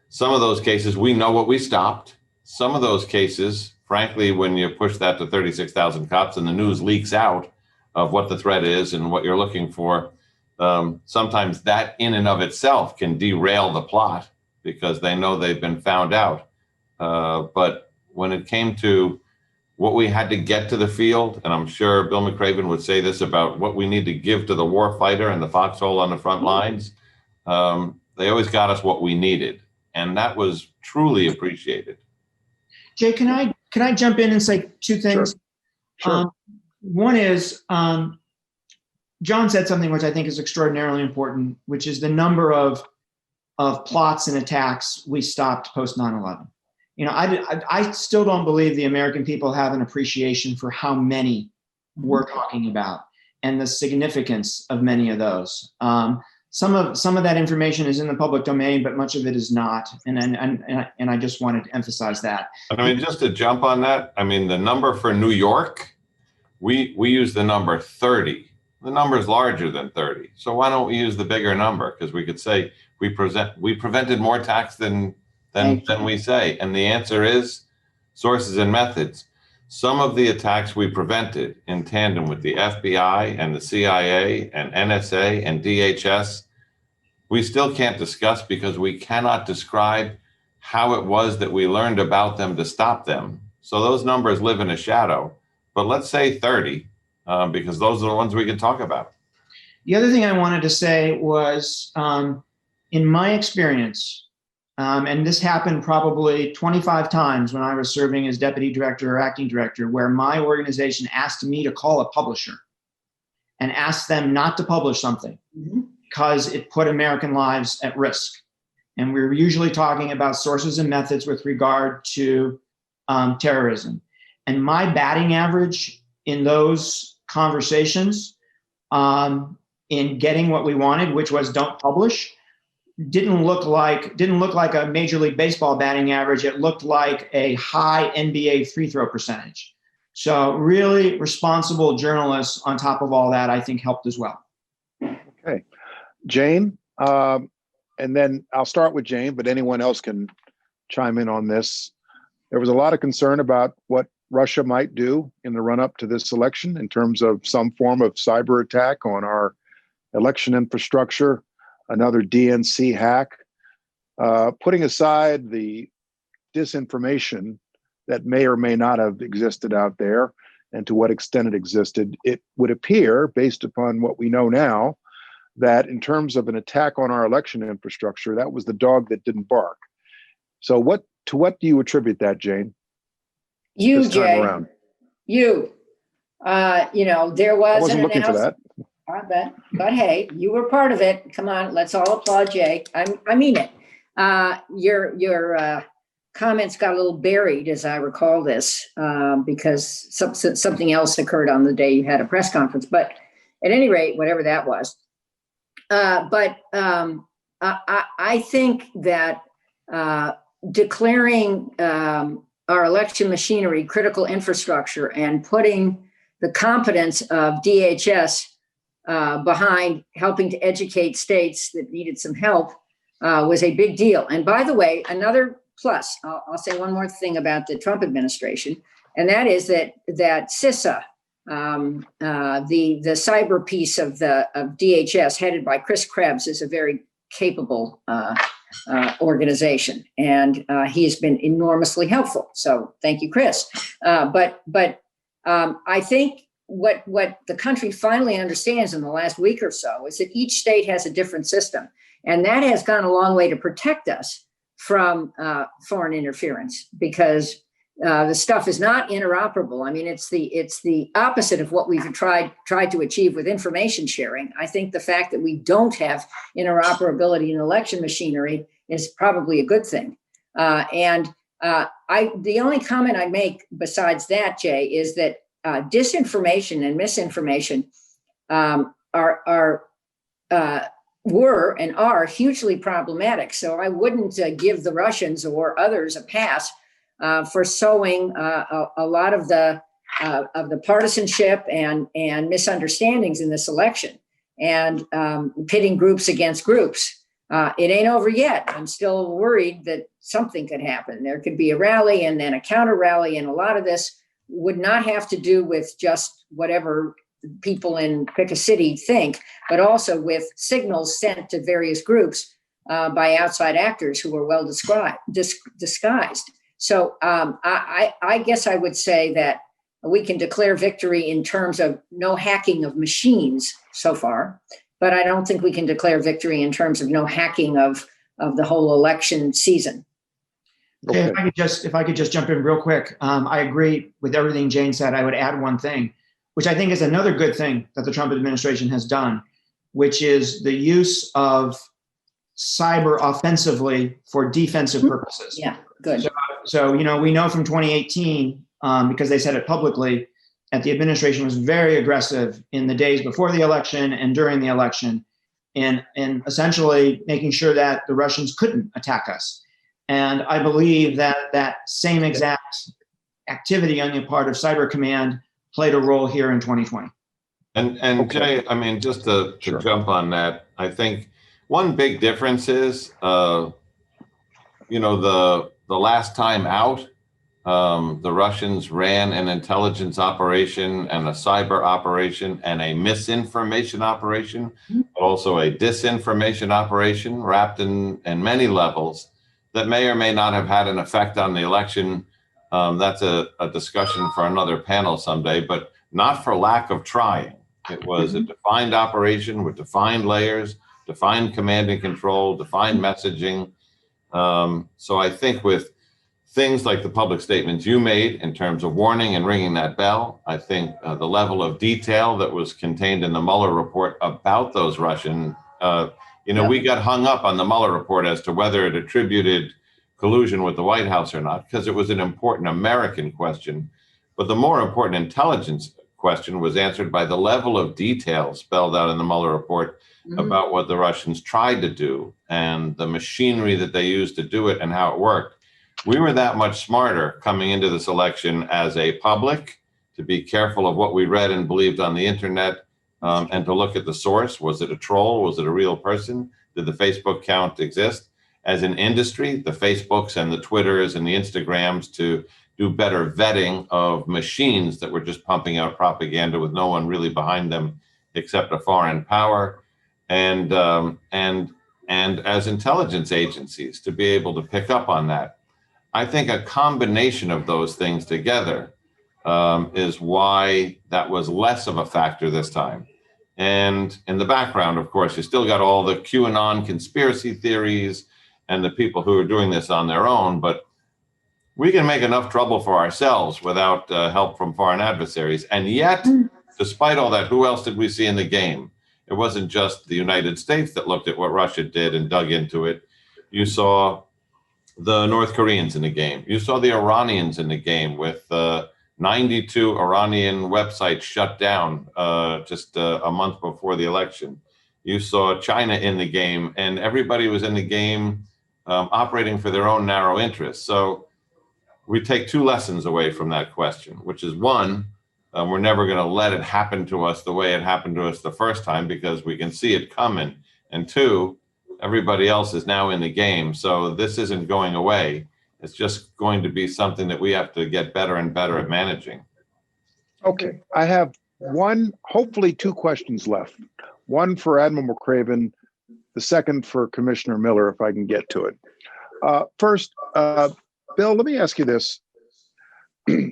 some of those cases, we know what we stopped. Some of those cases, frankly, when you push that to 36,000 cops and the news leaks out of what the threat is and what you're looking for, sometimes that in and of itself can derail the plot because they know they've been found out. But when it came to what we had to get to the field, and I'm sure Bill McRaven would say this about what we need to give to the warfighter and the foxhole on the front lines, they always got us what we needed. And that was truly appreciated. Jay, can I jump in and say two things? Sure. One is, John said something which I think is extraordinarily important, which is the number of plots and attacks we stopped post 9/11. You know, I still don't believe the American people have an appreciation for how many we're talking about and the significance of many of those. Some of that information is in the public domain, but much of it is not. And I just wanted to emphasize that. I mean, just to jump on that, I mean, the number for New York, we use the number 30. The number is larger than 30. So why don't we use the bigger number? Because we could say we prevented more attacks than we say. And the answer is sources and methods. Some of the attacks we prevented in tandem with the FBI and the CIA and NSA and DHS, we still can't discuss because we cannot describe how it was that we learned about them to stop them. So those numbers live in a shadow. But let's say 30, because those are the ones we can talk about. The other thing I wanted to say was, in my experience, and this happened probably 25 times when I was serving as deputy director or acting director, where my organization asked me to call a publisher and ask them not to publish something because it put American lives at risk. And we were usually talking about sources and methods with regard to terrorism. And my batting average in those conversations, in getting what we wanted, which was don't publish, didn't look like a Major League Baseball batting average. It looked like a high NBA free throw percentage. So really responsible journalists on top of all that, I think, helped as well. Okay. Jane, and then I'll start with Jane, but anyone else can chime in on this. There was a lot of concern about what Russia might do in the run-up to this election in terms of some form of cyber attack on our election infrastructure, another DNC hack. Putting aside the disinformation that may or may not have existed out there and to what extent it existed, it would appear, based upon what we know now, that in terms of an attack on our election infrastructure, that was the dog that didn't bark. So to what do you attribute that, Jane? You, this time Jay. around? You know, there was I wasn't an looking for that. I bet, but hey, you were part of it. Come on, let's all applaud Jay. I mean it. Your comments got a little buried, as I recall this, because something else occurred on the day you had a press conference. But at any rate, whatever that was. I think that declaring our election machinery critical infrastructure and putting the competence of DHS behind helping to educate states that needed some help was a big deal. And by the way, another plus, I'll say one more thing about the Trump administration, and that is that CISA, the cyber piece of DHS headed by Chris Krebs, is a very capable organization, and he has been enormously helpful. So thank you, Chris. But I think what the country finally understands in the last week or so is that each state has a different system, and that has gone a long way to protect us from foreign interference, because the stuff is not interoperable. I mean, it's the opposite of what we've tried to achieve with information sharing. I think the fact that we don't have interoperability in election machinery is probably a good thing. The only comment I make besides that, Jay, is that disinformation and misinformation were and are hugely problematic. So I wouldn't give the Russians or others a pass for sowing a lot of the partisanship and misunderstandings in this election, and pitting groups against groups. It ain't over yet. I'm still worried that something could happen. There could be a rally and then a counter rally, and a lot of this would not have to do with just whatever people in pick a city think, but also with signals sent to various groups by outside actors who are well disguised. So I guess I would say that we can declare victory in terms of no hacking of machines so far, but I don't think we can declare victory in terms of no hacking of the whole election season. Okay. Okay. If I could just jump in real quick. I agree with everything Jane said. I would add one thing, which I think is another good thing that the Trump administration has done, which is the use of cyber offensively for defensive purposes. Yeah, good. So we know from 2018, because they said it publicly, that the administration was very aggressive in the days before the election and during the election, and essentially making sure that the Russians couldn't attack us. And I believe that same exact activity on the part of Cyber Command played a role here in 2020. And Okay. Jay, I mean, just to Sure. jump on that, I think one big difference is, the last time out, the Russians ran an intelligence operation and a cyber operation and a misinformation operation, but also a disinformation operation wrapped in many levels that may or may not have had an effect on the election. That's a discussion for another panel someday, but not for lack of trying. It was a defined operation with defined layers, defined command and control, defined messaging. So I think with things like the public statements you made in terms of warning and ringing that bell, I think the level of detail that was contained in the Mueller report about those Russian, we got hung up on the Mueller report as to whether it attributed collusion with the White House or not, because it was an important American question. But the more important intelligence question was answered by the level of detail spelled out in the Mueller report about what the Russians tried to do and the machinery that they used to do it and how it worked. We were that much smarter coming into this election as a public to be careful of what we read and believed on the internet, and to look at the source. Was it a troll? Was it a real person? Did the Facebook account exist? As an industry, the Facebooks and the Twitters and the Instagrams to do better vetting of machines that were just pumping out propaganda with no one really behind them except a foreign power, and as intelligence agencies to be able to pick up on that. I think a combination of those things together is why that was less of a factor this time. And in the background, of course, you still got all the QAnon conspiracy theories and the people who are doing this on their own, but we can make enough trouble for ourselves without help from foreign adversaries. And yet, despite all that, who else did we see in the game? It wasn't just the United States that looked at what Russia did and dug into it. You saw the North Koreans in the game. You saw the Iranians in the game with 92 Iranian websites shut down just a month before the election. You saw China in the game, and everybody was in the game operating for their own narrow interests. So we take two lessons away from that question, which is one, we're never going to let it happen to us the way it happened to us the first time because we can see it coming. And two, everybody else is now in the game. So this isn't going away. It's just going to be something that we have to get better and better at managing. Okay. I have hopefully two questions left. One for Admiral McRaven, the second for Commissioner Miller, if I can get to it. First, Bill, let me ask you this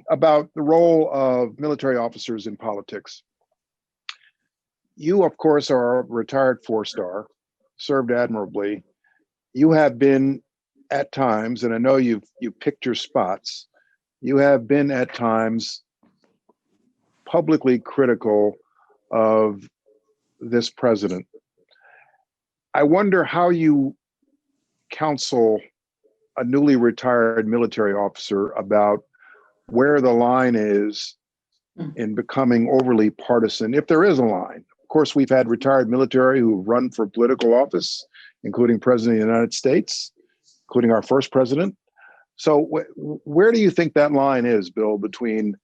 about the role of military officers in politics. You, of course, are a retired four-star, served admirably. You have been at times, and I know you picked your spots, you have been at times publicly critical of this president. I wonder how you counsel a newly retired military officer about where the line is in becoming overly partisan, if there is a line. Of course, we've had retired military who run for political office, including President of the United States, including our first president. So where do you think that line is, Bill, between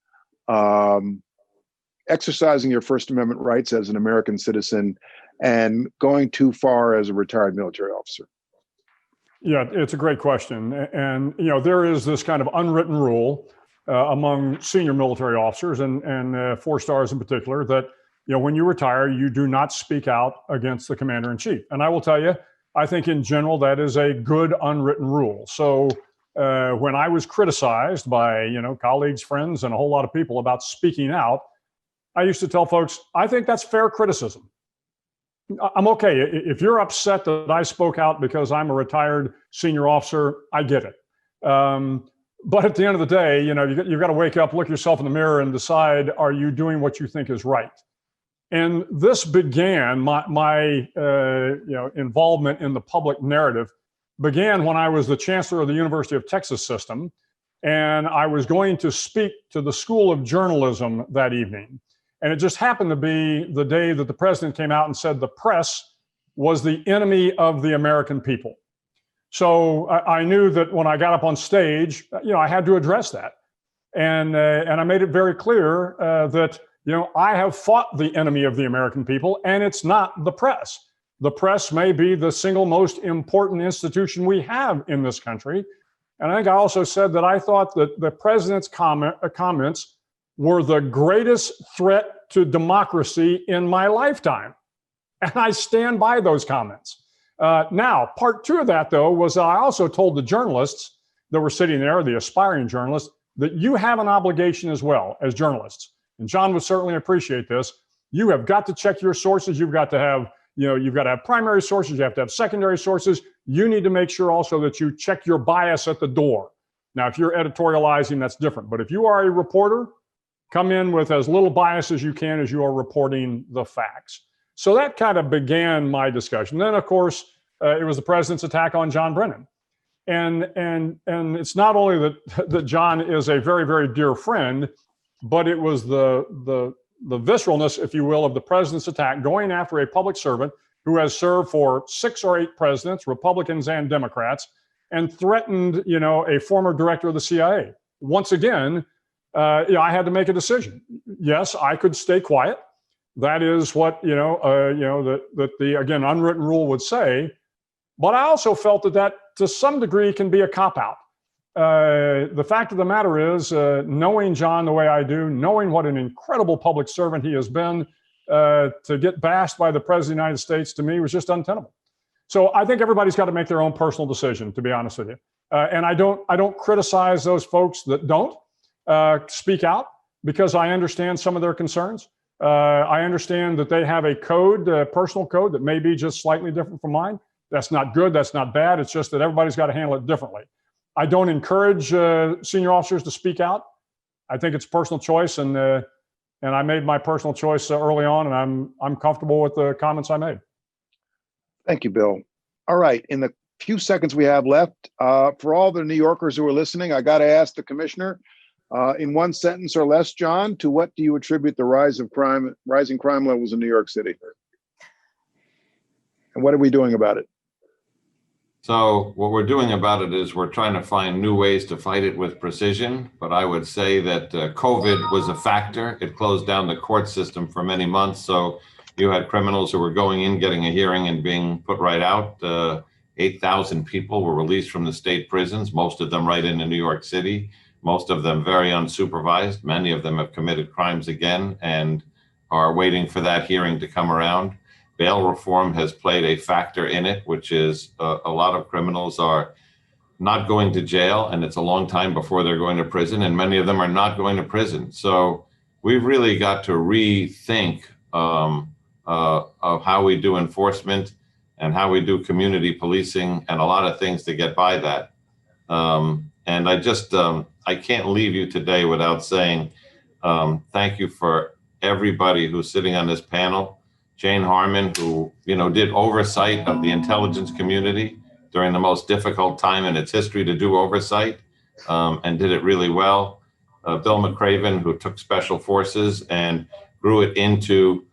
exercising your First Amendment rights as an American citizen and going too far as a retired military officer? Yeah, it's a great question. And, there is this kind of unwritten rule among senior military officers and four stars in particular that, when you retire, you do not speak out against the commander in chief. And I will tell you, I think in general, that is a good unwritten rule. So when I was criticized by, colleagues, friends, and a whole lot of people about speaking out, I used to tell folks, I think that's fair criticism. I'm okay. If you're upset that I spoke out because I'm a retired senior officer, I get it. But at the end of the day, you've got to wake up, look yourself in the mirror and decide, are you doing what you think is right? And this began, my involvement in the public narrative began when I was the chancellor of the University of Texas system. And I was going to speak to the School of Journalism that evening. And it just happened to be the day that the president came out and said the press was the enemy of the American people. So I knew that when I got up on stage, I had to address that. And I made it very clear that, I have fought the enemy of the American people, and it's not the press. The press may be the single most important institution we have in this country. And I think I also said that I thought that the president's comments were the greatest threat to democracy in my lifetime. And I stand by those comments. Now, part two of that, though, was I also told the journalists that were sitting there, the aspiring journalists, that you have an obligation as well as journalists. And John would certainly appreciate this. You have got to check your sources. You've got to have, you've got to have primary sources. You have to have secondary sources. you need to make sure also that you check your bias at the door. Now, if you're editorializing, that's different. But if you are a reporter, come in with as little bias as you can as you are reporting the facts. So that kind of began my discussion. Then, of course, it was the president's attack on John Brennan. And it's not only that John is a very, very dear friend, but it was the visceralness, if you will, of the president's attack going after a public servant who has served for 6 or 8 presidents, Republicans and Democrats, and threatened, a former director of the CIA. Once again, I had to make a decision. Yes, I could stay quiet. That is what that the again unwritten rule would say. But I also felt that to some degree can be a cop-out. The fact of the matter is, knowing John the way I do, knowing what an incredible public servant he has been, to get bashed by the President of the United States to me was just untenable. So I think everybody's got to make their own personal decision, to be honest with you. And I don't criticize those folks that don't speak out, because I understand some of their concerns. I understand that they have a code, a personal code that may be just slightly different from mine. That's not good. That's not bad. It's just that everybody's got to handle it differently. I don't encourage senior officers to speak out. I think it's personal choice, and I made my personal choice early on, and I'm comfortable with the comments I made. Thank you, Bill. All right, in the few seconds we have left, for all the New Yorkers who are listening, I got to ask the commissioner, in one sentence or less, John, to what do you attribute the rising crime levels in New York City? And what are we doing about it? So what we're doing about it is we're trying to find new ways to fight it with precision. But I would say that COVID was a factor. It closed down the court system for many months. So you had criminals who were going in, getting a hearing, and being put right out. 8,000 people were released from the state prisons, most of them right into New York City, most of them very unsupervised. Many of them have committed crimes again and are waiting for that hearing to come around. Bail reform has played a factor in it, which is a lot of criminals are not going to jail, and it's a long time before they're going to prison, and many of them are not going to prison. So we've really got to rethink of how we do enforcement and how we do community policing and a lot of things to get by that. And I can't leave you today without saying thank you for everybody who's sitting on this panel. Jane Harman, who did oversight of the intelligence community during the most difficult time in its history to do oversight, and did it really well. Bill McRaven, who took special forces and grew it into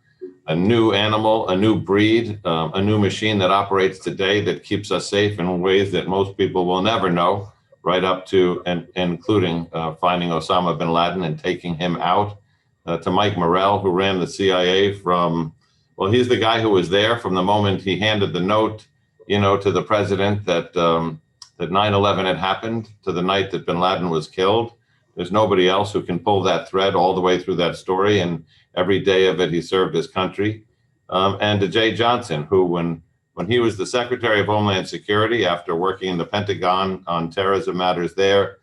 a new animal, a new breed, a new machine that operates today that keeps us safe in ways that most people will never know, right up to and including finding Osama bin Laden and taking him out. To Mike Morell, who ran the CIA from, well, he's the guy who was there from the moment he handed the note, to the president that 9/11 had happened to the night that bin Laden was killed. There's nobody else who can pull that thread all the way through that story, and every day of it he served his country. And to Jeh Johnson, who when he was the Secretary of Homeland Security, after working in the Pentagon on terrorism matters there,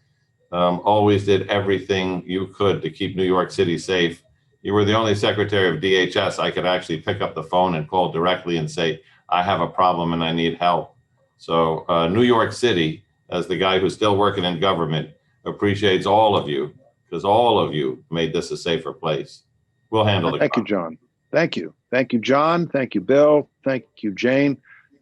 always did everything you could to keep New York City safe. You were the only Secretary of DHS I could actually pick up the phone and call directly and say, I have a problem and I need help. So New York City, as the guy who's still working in government, appreciates all of you, because all of you made this a safer place. We'll handle it. Thank you, John. Thank you. Thank you, John. Thank you, Bill. Thank you, Jane.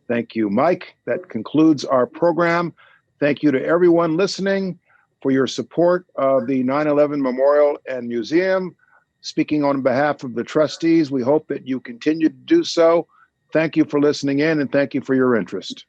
Thank you, Mike. That concludes our program. Thank you to everyone listening for your support of the 9/11 Memorial and Museum. Speaking on behalf of the trustees, we hope that you continue to do so. Thank you for listening in, and thank you for your interest.